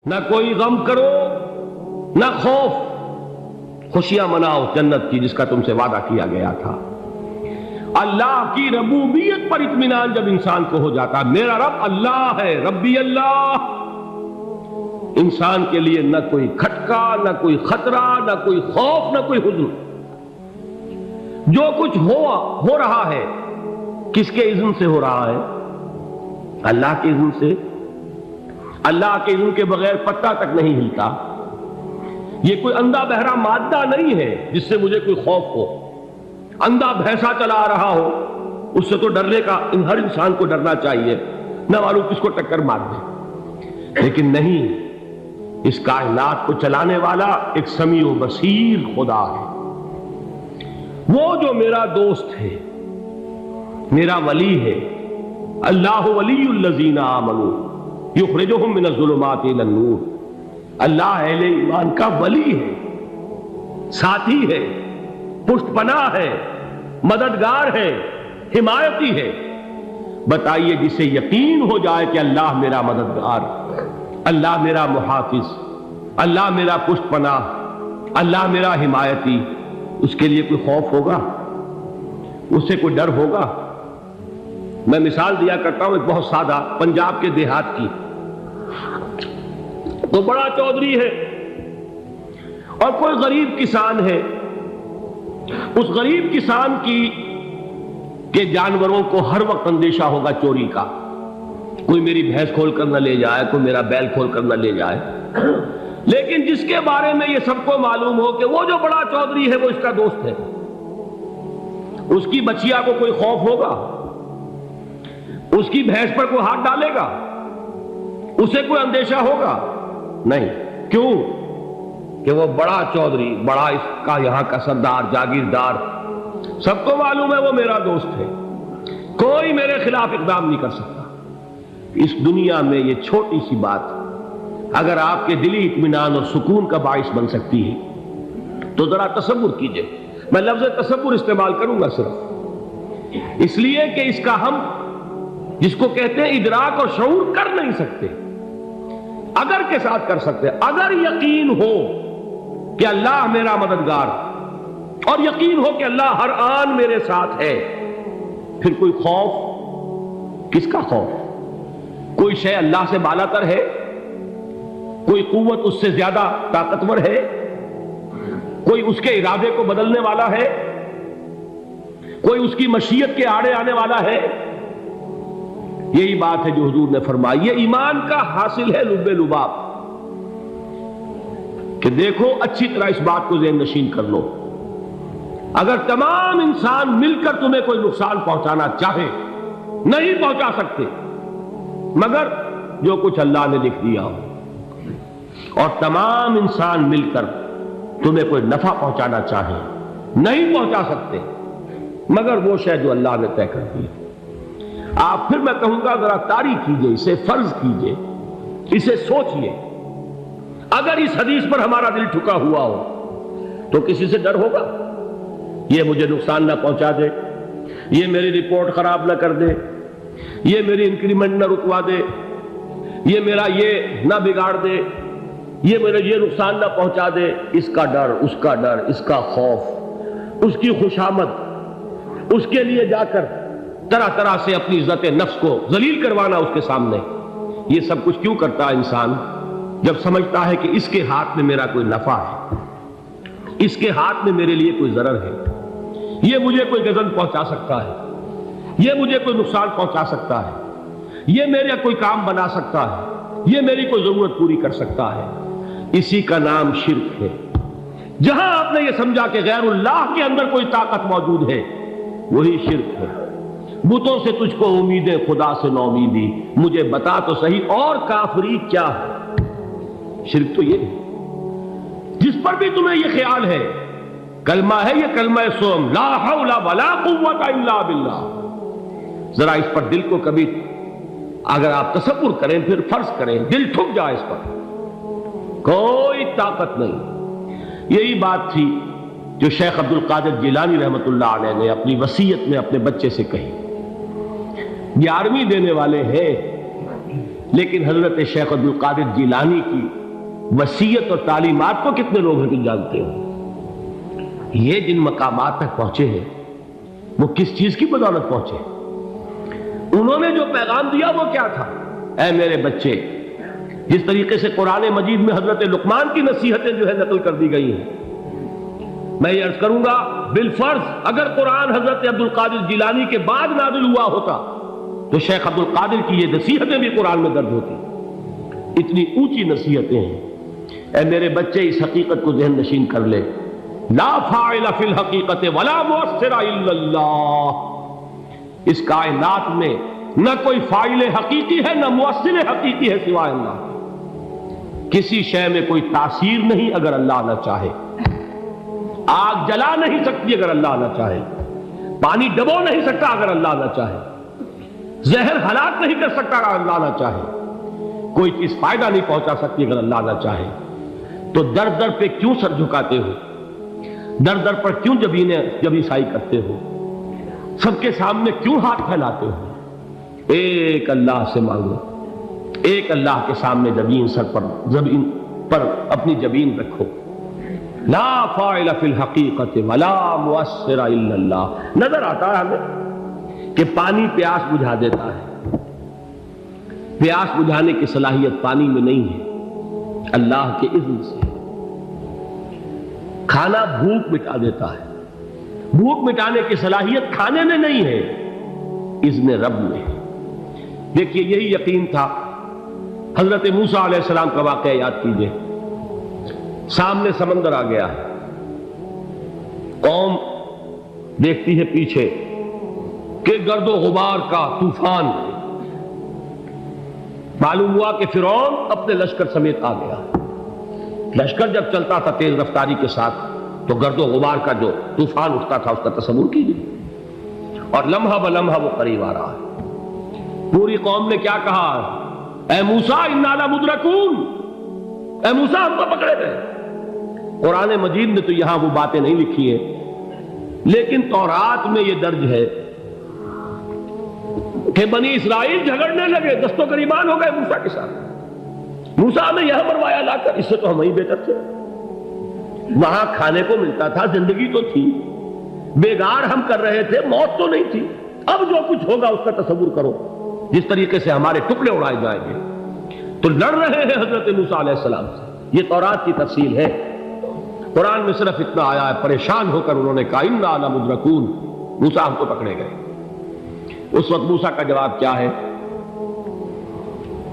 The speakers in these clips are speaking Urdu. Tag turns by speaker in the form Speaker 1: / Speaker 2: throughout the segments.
Speaker 1: نہ کوئی غم کرو نہ خوف، خوشیاں مناؤ جنت کی جس کا تم سے وعدہ کیا گیا تھا۔ اللہ کی ربوبیت پر اطمینان جب انسان کو ہو جاتا، میرا رب اللہ ہے، ربی اللہ، انسان کے لیے نہ کوئی کھٹکا، نہ کوئی خطرہ، نہ کوئی خوف، نہ کوئی حزن۔ جو کچھ ہو رہا ہے کس کے اذن سے ہو رہا ہے؟ اللہ کے اذن سے۔ اللہ کے اذن کے بغیر پتہ تک نہیں ہلتا۔ یہ کوئی اندھا بہرا مادہ نہیں ہے جس سے مجھے کوئی خوف ہو۔ اندھا بھینسا چلا آ رہا ہو اس سے تو ڈرنے کا ہر انسان کو ڈرنا چاہیے، نہ معلوم کس کو ٹکر مار دے۔ لیکن نہیں، اس کائنات کو چلانے والا ایک سمیع و بصیر خدا ہے، وہ جو میرا دوست ہے، میرا ولی ہے۔ اللہ ولی الذین آمنوا یخرجہم من الظلمات الی النور۔ اللہ اہل ایمان کا ولی ہے، ساتھی ہے، پشت پناہ ہے، مددگار ہے، حمایتی ہے۔ بتائیے جسے یقین ہو جائے کہ اللہ میرا مددگار، اللہ میرا محافظ، اللہ میرا پشت پناہ، اللہ میرا حمایتی، اس کے لیے کوئی خوف ہوگا؟ اس سے کوئی ڈر ہوگا؟ میں مثال دیا کرتا ہوں ایک بہت سادہ، پنجاب کے دیہات کی۔ تو بڑا چودھری ہے اور کوئی غریب کسان ہے۔ اس غریب کسان کے جانوروں کو ہر وقت اندیشہ ہوگا چوری کا، کوئی میری بھینس کھول کر نہ لے جائے، کوئی میرا بیل کھول کر نہ لے جائے۔ لیکن جس کے بارے میں یہ سب کو معلوم ہو کہ وہ جو بڑا چودھری ہے وہ اس کا دوست ہے، اس کی بچیا کو کوئی خوف ہوگا؟ اس کی بھینس پر کوئی ہاتھ ڈالے گا؟ اسے کوئی اندیشہ ہوگا؟ نہیں۔ کیوں؟ کہ وہ بڑا چودھری، بڑا اس کا یہاں کا سردار، جاگیردار، سب کو معلوم ہے وہ میرا دوست ہے، کوئی میرے خلاف اقدام نہیں کر سکتا۔ اس دنیا میں یہ چھوٹی سی بات اگر آپ کے دلی اطمینان اور سکون کا باعث بن سکتی ہے تو ذرا تصور کیجئے۔ میں لفظ تصور استعمال کروں گا صرف اس لیے کہ اس کا ہم جس کو کہتے ہیں ادراک اور شعور کر نہیں سکتے، اگر کے ساتھ کر سکتے۔ اگر یقین ہو کہ اللہ میرا مددگار اور یقین ہو کہ اللہ ہر آن میرے ساتھ ہے، پھر کوئی خوف؟ کس کا خوف؟ کوئی شے اللہ سے بالا تر ہے؟ کوئی قوت اس سے زیادہ طاقتور ہے؟ کوئی اس کے ارادے کو بدلنے والا ہے؟ کوئی اس کی مشیت کے آڑے آنے والا ہے؟ یہی بات ہے جو حضور نے فرمائی، یہ ایمان کا حاصل ہے لب لباب، کہ دیکھو اچھی طرح اس بات کو ذہن نشین کر لو، اگر تمام انسان مل کر تمہیں کوئی نقصان پہنچانا چاہے نہیں پہنچا سکتے، مگر جو کچھ اللہ نے لکھ دیا ہو، اور تمام انسان مل کر تمہیں کوئی نفع پہنچانا چاہے نہیں پہنچا سکتے، مگر وہ شے جو اللہ نے طے کر دی۔ آپ پھر میں کہوں گا ذرا طاری کیجئے، اسے فرض کیجئے، اسے سوچئے۔ اگر اس حدیث پر ہمارا دل ٹھکا ہوا ہو تو کسی سے ڈر ہوگا؟ یہ مجھے نقصان نہ پہنچا دے، یہ میری رپورٹ خراب نہ کر دے، یہ میری انکریمنٹ نہ رکوا دے، یہ میرا یہ نہ بگاڑ دے، یہ میرے یہ نقصان نہ پہنچا دے۔ اس کا ڈر، اس کا ڈر، اس کا خوف، اس کی خوشامد، اس کے لیے جا کر طرح طرح سے اپنی عزت نفس کو ذلیل کروانا اس کے سامنے، یہ سب کچھ کیوں کرتا ہے انسان؟ جب سمجھتا ہے کہ اس کے ہاتھ میں میرا کوئی نفع ہے، اس کے ہاتھ میں میرے لیے کوئی ضرر ہے، یہ مجھے کوئی غضب پہنچا سکتا ہے، یہ مجھے کوئی نقصان پہنچا سکتا ہے، یہ میرا کوئی کام بنا سکتا ہے، یہ میری کوئی ضرورت پوری کر سکتا ہے، اسی کا نام شرک ہے۔ جہاں آپ نے یہ سمجھا کہ غیر اللہ کے اندر کوئی طاقت موجود ہے، وہی شرک ہے۔ بتوں سے تجھ کو امیدیں، خدا سے نو امیدی، مجھے بتا تو صحیح اور کافری کیا ہے؟ شرک تو یہ ہے۔ جس پر بھی تمہیں یہ خیال ہے، کلمہ ہے یہ کلمہ سوم، لا حول ولا قوت الا باللہ، ذرا اس پر دل کو کبھی اگر آپ تصور کریں، پھر فرض کریں، دل ٹھک جائے اس پر، کوئی طاقت نہیں۔ یہی بات تھی جو شیخ عبد القادر جیلانی رحمۃ اللہ علیہ نے اپنی وصیت میں اپنے بچے سے کہی۔ 11ویں دینے والے ہیں، لیکن حضرت شیخ عبد القادر جیلانی کی وصیت اور تعلیمات کو کتنے لوگ ہیں کہ جانتے ہو؟ یہ جن مقامات تک پہنچے ہیں وہ کس چیز کی بدولت پہنچے؟ انہوں نے جو پیغام دیا وہ کیا تھا؟ اے میرے بچے، جس طریقے سے قرآن مجید میں حضرت لقمان کی نصیحتیں جو ہے نقل کر دی گئی ہیں، میں یہ عرض کروں گا بالفرض اگر قرآن حضرت عبد القادر جیلانی کے بعد نازل ہوا ہوتا تو شیخ عبد القادر کی یہ نصیحتیں بھی قرآن میں درج ہوتی۔ اتنی اونچی نصیحتیں ہیں۔ اے میرے بچے، اس حقیقت کو ذہن نشین کر لے، لا فاعل فی الحقیقت ولا مؤثر الا اللہ۔ اس کائنات میں نہ کوئی فاعل حقیقی ہے نہ مؤثر حقیقی ہے سوائے اللہ۔ کسی شے میں کوئی تاثیر نہیں اگر اللہ نہ چاہے۔ آگ جلا نہیں سکتی اگر اللہ نہ چاہے، پانی ڈبو نہیں سکتا اگر اللہ نہ چاہے، زہر ہلاک نہیں کر سکتا اگر اللہ نہ چاہے، کوئی چیز فائدہ نہیں پہنچا سکتی اگر اللہ نہ چاہے۔ تو در در پہ کیوں سر جھکاتے ہو؟ در در پر کیوں جبیں سائی کرتے ہو؟ سب کے سامنے کیوں ہاتھ پھیلاتے ہو؟ ایک اللہ سے مانگو، ایک اللہ کے سامنے زمین پر اپنی جبین رکھو۔ لا فاعل فی الحقیقت ولا مؤثر الا اللہ۔ نظر آتا ہے ہمیں کہ پانی پیاس بجھا دیتا ہے، پیاس بجھانے کی صلاحیت پانی میں نہیں ہے، اللہ کے اذن سے۔ کھانا بھوک مٹا دیتا ہے، بھوک مٹانے کی صلاحیت کھانے میں نہیں ہے، اذن رب میں ہے۔ دیکھیے یہی یقین تھا حضرت موسیٰ علیہ السلام کا واقعہ یاد کیجئے۔ سامنے سمندر آ گیا ہے، قوم دیکھتی ہے پیچھے کہ گرد و غبار کا طوفان ہے۔ معلوم ہوا کہ فرعون اپنے لشکر سمیت آ گیا۔ لشکر جب چلتا تھا تیز رفتاری کے ساتھ تو گرد و غبار کا جو طوفان اٹھتا تھا اس کا تصور کیجیے، اور لمحہ بلمحہ وہ قریب آ رہا ہے۔ پوری قوم نے کیا کہا؟ اے موسیٰ انا لمدرکون، اے موسیٰ ہم کو پکڑے گئے۔ قرآن مجید نے تو یہاں وہ باتیں نہیں لکھی ہیں، لیکن تورات میں یہ درج ہے کہ بنی اسرائیل جھگڑنے لگے، دست و گریبان ہو گئے موسیٰ کے ساتھ۔ موسیٰ نے یہاں مروایا لا کر، اس سے تو ہم ہی بہتر تھے، وہاں کھانے کو ملتا تھا، زندگی تو تھی، بیگار ہم کر رہے تھے، موت تو نہیں تھی۔ اب جو کچھ ہوگا اس کا تصور کرو، جس طریقے سے ہمارے ٹکڑے اڑائے جائیں گے۔ تو لڑ رہے ہیں حضرت موسیٰ علیہ السلام سے۔ یہ تورات کی تفصیل ہے، قرآن میں صرف اتنا آیا ہے، پریشان ہو کر انہوں نے کہا انا لمدرکون، موسیٰ ہم کو پکڑے گئے۔ اس وقت موسیٰ کا جواب کیا ہے؟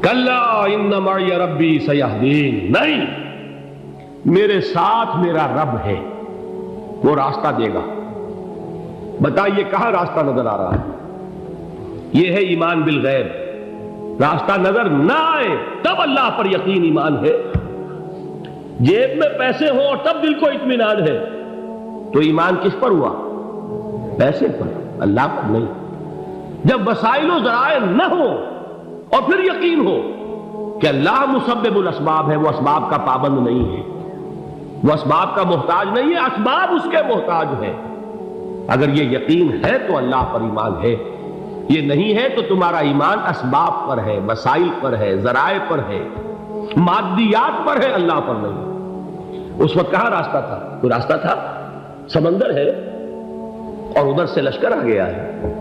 Speaker 1: کلا ان معی ربی سیہدین، نہیں، میرے ساتھ میرا رب ہے، وہ راستہ دے گا۔ بتائیے کہاں راستہ نظر آ رہا ہے؟ یہ ہے ایمان بالغیب۔ راستہ نظر نہ آئے تب اللہ پر یقین ایمان ہے۔ جیب میں پیسے ہوں اور تب دل کو اطمینان ہے تو ایمان کس پر ہوا؟ پیسے پر، اللہ پر نہیں۔ جب وسائل و ذرائع نہ ہو اور پھر یقین ہو کہ اللہ مسبب الاسباب ہے، وہ اسباب کا پابند نہیں ہے، وہ اسباب کا محتاج نہیں ہے، اسباب اس کے محتاج ہے۔ اگر یہ یقین ہے تو اللہ پر ایمان ہے، یہ نہیں ہے تو تمہارا ایمان اسباب پر ہے، وسائل پر ہے، ذرائع پر ہے، مادیات پر ہے، اللہ پر نہیں۔ اس وقت کہاں راستہ تھا؟ کوئی راستہ تھا؟ سمندر ہے اور ادھر سے لشکر آ گیا ہے۔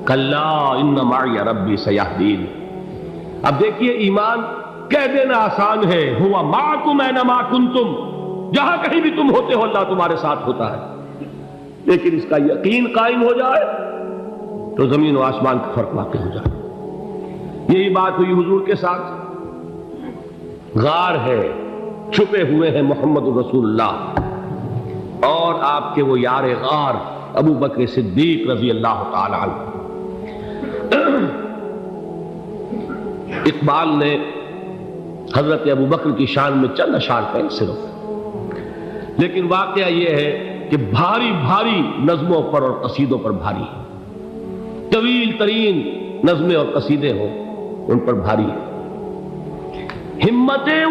Speaker 1: کلا ان معی ربی سیہدین۔ اب دیکھیے ایمان کہہ دینا آسان ہے، ہوا معکم اینما کنتم، جہاں کہیں بھی تم ہوتے ہو اللہ تمہارے ساتھ ہوتا ہے، لیکن اس کا یقین قائم ہو جائے تو زمین و آسمان کا فرق واقع ہو جائے۔ یہی بات ہوئی حضور کے ساتھ۔ غار ہے، چھپے ہوئے ہیں محمد رسول اللہ اور آپ کے وہ یار غار ابو بکر صدیق رضی اللہ تعالی عنہ۔ اقبال نے حضرت ابو بکر کی شان میں چند اشعار کہے صرف، لیکن واقعہ یہ ہے کہ بھاری بھاری نظموں پر اور قصیدوں پر بھاری ہے، طویل ترین نظمیں اور قصیدے ہوں ان پر بھاری ہے۔ ہمتیں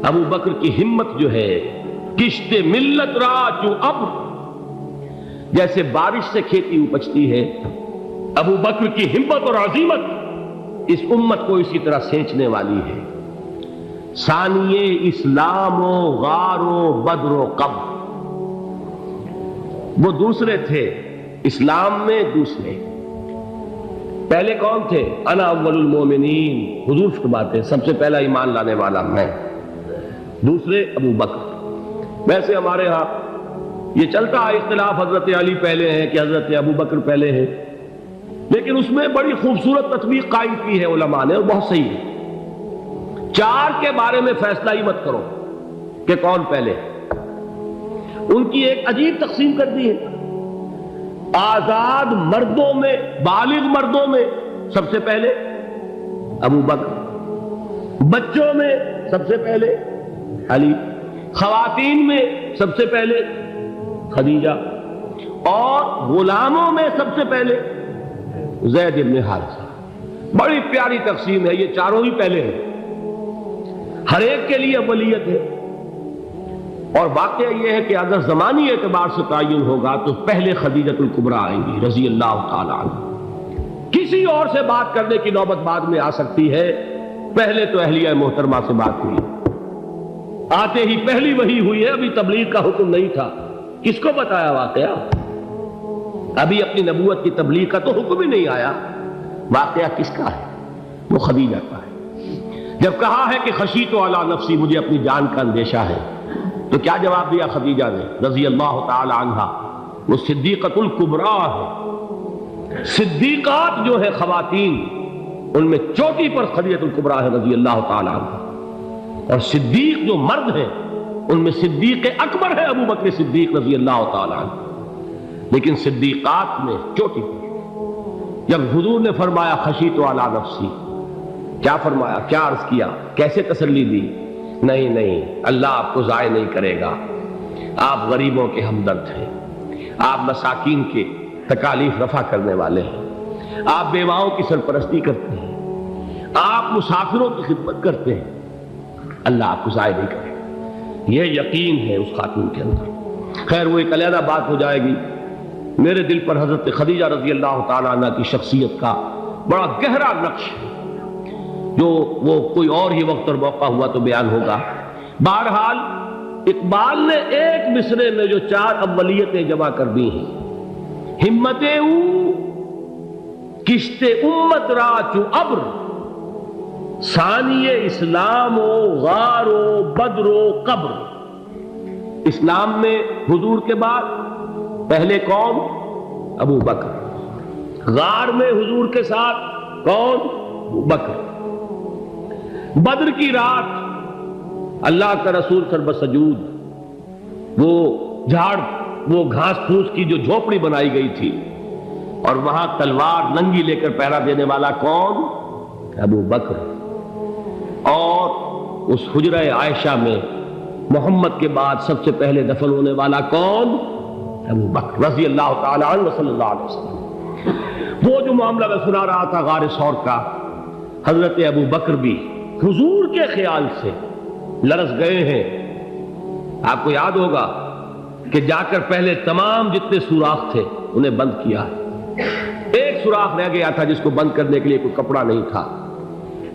Speaker 1: ابو بکر کی ہمت جو ہے، کشت ملت را چوں ابر، جیسے بارش سے کھیتی اپجتی ہے، ابو بکر کی ہمت اور عزیمت اس امت کو اسی طرح سینچنے والی ہے۔ ثانیے اسلام و غار و بدر و قبر، وہ دوسرے تھے اسلام میں، دوسرے پہلے کون تھے؟ انا اول المومنین، حضور فرماتے ہیں سب سے پہلا ایمان لانے والا میں، دوسرے ابو بکر۔ ویسے ہمارے ہاں یہ چلتا ہے اختلاف، حضرت علی پہلے ہیں کہ حضرت ابو بکر پہلے ہیں، لیکن اس میں بڑی خوبصورت تطبیق قائم کی ہے علماء نے، اور بہت صحیح ہے۔ چار کے بارے میں فیصلہ ہی مت کرو کہ کون پہلے، ان کی ایک عجیب تقسیم کر دی ہے۔ آزاد مردوں میں، بالغ مردوں میں سب سے پہلے ابو بکر، بچوں میں سب سے پہلے علی، خواتین میں سب سے پہلے خدیجہ، اور غلاموں میں سب سے پہلے زید بن حارثہ۔ بڑی پیاری تقسیم ہے، یہ چاروں ہی پہلے ہیں، ہر ایک کے لیے اولیت ہے۔ اور واقعہ یہ ہے کہ اگر زمانی اعتبار سے تعین ہوگا تو پہلے خدیجۃ الکبریٰ آئیں گی رضی اللہ تعالی عنہ، کسی اور سے بات کرنے کی نوبت بعد میں آ سکتی ہے، پہلے تو اہلیہ محترمہ سے بات ہوئی، آتے ہی پہلی وحی ہوئی ہے، ابھی تبلیغ کا حکم نہیں تھا۔ کس کو بتایا واقعہ؟ ابھی اپنی نبوت کی تبلیغ کا تو حکم ہی نہیں آیا، واقعہ کس کا ہے؟ وہ خدیجہ کا ہے۔ جب کہا ہے کہ خشیت علی نفسی، مجھے اپنی جان کا اندیشہ ہے، تو کیا جواب دیا خدیجہ نے رضی اللہ تعالی عنہا؟ وہ صدیقۃ الکبریٰ ہے، صدیقات جو ہے خواتین ان میں چوٹی پر خدیجۃ الکبریٰ ہے رضی اللہ تعالی عنہا، اور صدیق جو مرد ہیں ان میں صدیق اکبر ہے ابو بکر صدیق رضی اللہ تعالی عنہ، لیکن صدیقات میں چوٹی پر۔ جب حضور نے فرمایا خشیت علی نفسی، کیا فرمایا، کیا عرض کیا، کیسے تسلی دی؟ نہیں نہیں، اللہ آپ کو ضائع نہیں کرے گا، آپ غریبوں کے ہمدرد ہیں، آپ مساکین کے تکالیف رفع کرنے والے ہیں، آپ بیواؤں کی سرپرستی کرتے ہیں، آپ مسافروں کی خدمت کرتے ہیں، اللہ آپ کو ضائع نہیں کرے گا۔ یہ یقین ہے اس خاتون کے اندر۔ خیر وہ ایک علیحدہ بات ہو جائے گی۔ میرے دل پر حضرت خدیجہ رضی اللہ تعالیٰ عنہ کی شخصیت کا بڑا گہرا نقش ہے، جو وہ کوئی اور ہی وقت اور موقع ہوا تو بیان ہوگا۔ بہرحال اقبال نے ایک مصرے میں جو چار اولیتیں جمع کر دی ہیں، ہمتیں او کشت امت را چو ابر، ثانی اسلام و غار و بدر و قبر۔ اسلام میں حضور کے بعد پہلے کون؟ ابو بکر۔ غار میں حضور کے ساتھ کون؟ ابو بکر۔ بدر کی رات اللہ کا رسول سربسجود وہ جھاڑ، وہ گھاس پھوس کی جو جھوپڑی بنائی گئی تھی، اور وہاں تلوار ننگی لے کر پہرا دینے والا کون؟ ابو بکر۔ اور اس حجرہ عائشہ میں محمد کے بعد سب سے پہلے دفن ہونے والا کون؟ ابو بکر رضی اللہ تعالی عنہ صلی اللہ علیہ وسلم۔ وہ جو معاملہ میں سنا رہا تھا غار ثور کا، حضرت ابو بکر بھی حضور کے خیال سے لرز گئے ہیں۔ آپ کو یاد ہوگا کہ جا کر پہلے تمام جتنے سوراخ تھے انہیں بند کیا ہے، ایک سوراخ رہ گیا تھا جس کو بند کرنے کے لیے کوئی کپڑا نہیں تھا،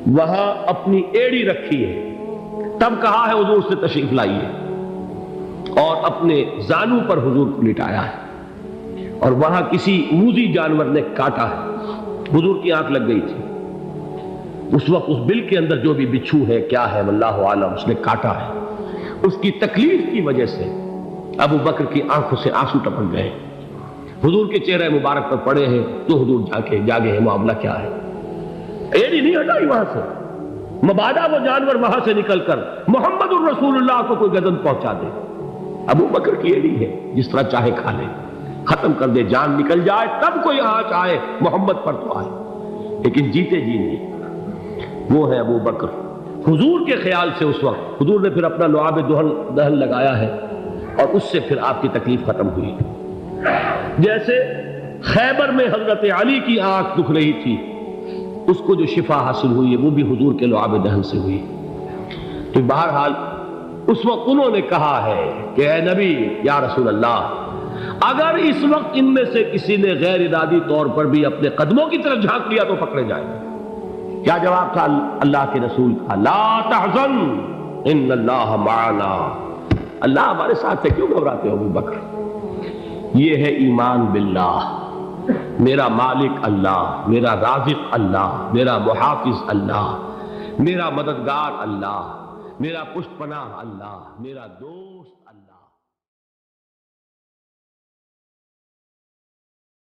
Speaker 1: وہاں اپنی ایڑی رکھی ہے، تب کہا ہے حضور سے تشریف لائیے، اور اپنے زانو پر حضور کو لٹایا ہے، اور وہاں کسی موذی جانور نے کاٹا ہے، حضور کی آنکھ لگ گئی تھی، اس وقت اس بل کے اندر جو بھی بچھو ہے کیا ہے واللہ عالم، اس نے کاٹا ہے، اس کی تکلیف کی وجہ سے ابو بکر کی آنکھوں سے آنسو ٹپک گئے، حضور کے چہرے مبارک پر پڑے ہیں، تو حضور جاگے ہیں، معاملہ کیا ہے؟ ایڑی نہیں ہٹائی وہاں سے، مبادا وہ جانور وہاں سے نکل کر محمد الرسول اللہ کو کوئی گزن پہنچا دے، ابو بکر کی ایڑی ہے، جس طرح چاہے کھا لے، ختم کر دے، جان نکل جائے تب کوئی آنچ آئے، محمد پر تو آئے، لیکن جیتے جی نہیں۔ وہ ہے ابو بکر۔ حضور کے خیال سے اس وقت حضور نے پھر اپنا لعاب دہن لگایا ہے، اور اس سے پھر آپ کی تکلیف ختم ہوئی۔ جیسے خیبر میں حضرت علی کی آنکھ دکھ رہی تھی، اس کو جو شفا حاصل ہوئی ہے وہ بھی حضور کے لعاب دہن سے ہوئی۔ تو بہرحال اس وقت انہوں نے کہا ہے کہ اے نبی یا رسول اللہ، اگر اس وقت ان میں سے کسی نے غیر ارادی طور پر بھی اپنے قدموں کی طرف جھانک لیا تو پکڑے جائیں گے، کیا جواب تھا اللہ کے رسول کا؟ لا تحزن ان اللہ معنا، اللہ ہمارے ساتھ ہے، کیوں گھبراتے ہو ابو بکر؟ یہ ہے ایمان باللہ، میرا مالک اللہ، میرا رازق اللہ، میرا محافظ اللہ، میرا مددگار اللہ، میرا پشت پناہ اللہ، میرا دوست اللہ۔